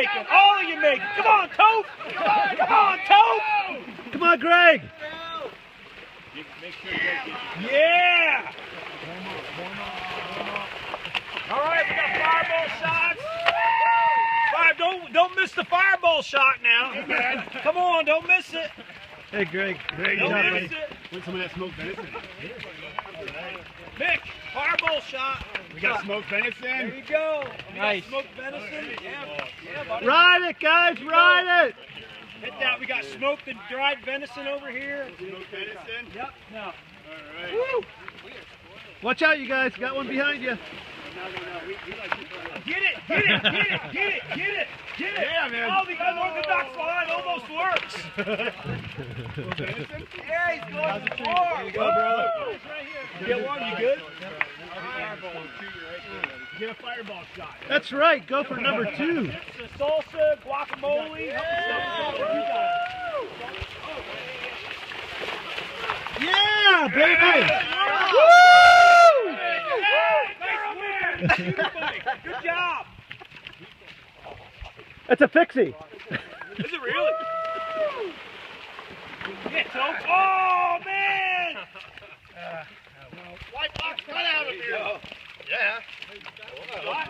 make them. All of you make them. Come on, Tope. Come on, Tope. Come on, Greg. Yeah. All right, we got fireball shots. Don't miss the fireball shot now. Come on, don't miss it. Hey, Greg. Don't miss it. Want some of that smoked venison? Mick, fireball shot. We got smoked venison. There you go. We got Nice. smoked venison. Yeah, buddy. Ride it, guys. Ride it. Hit that. We got smoked and dried venison over here. Smoked venison. Yep. No. All right. Woo. Watch out, you guys. Got one behind you. Get it. Get it. Yeah, man. Oh, the unorthodox line almost works. Yeah, he's going to the floor. There you go, brother. You get one, you good? Get a fireball shot. That's right. Go for number 2. It's the salsa, guacamole. Yeah, baby. Good job. That's a fixie. Is it really? Yeah, Tope. Oh, man. White box cut out of here. Yeah. What?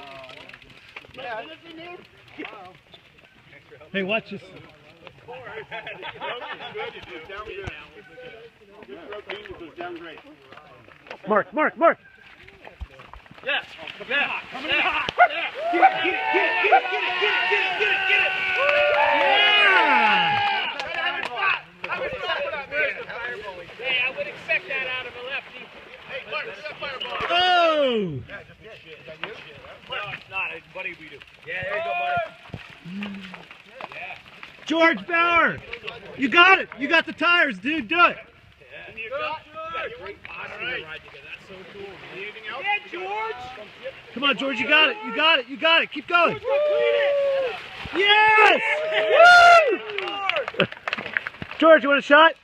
Hey, watch this. Down good. Good protein goes down great. Mark. Yeah. Yeah. Coming in hot. Yeah. Get it. Yeah. Hey, I would expect that out of a lefty. Hey, Mark, what's that fireball? Oh. No, it's not. Buddy, we do. Yeah, there you go, buddy. Yeah. George Bauer. You got it. You got the tires, dude. Do it. You got Great posture to ride together. That's so cool. anything else? Yeah, George. Come on, George. You got it. Keep going. George, complete it. Yes. Woo! George. George, you want a shot?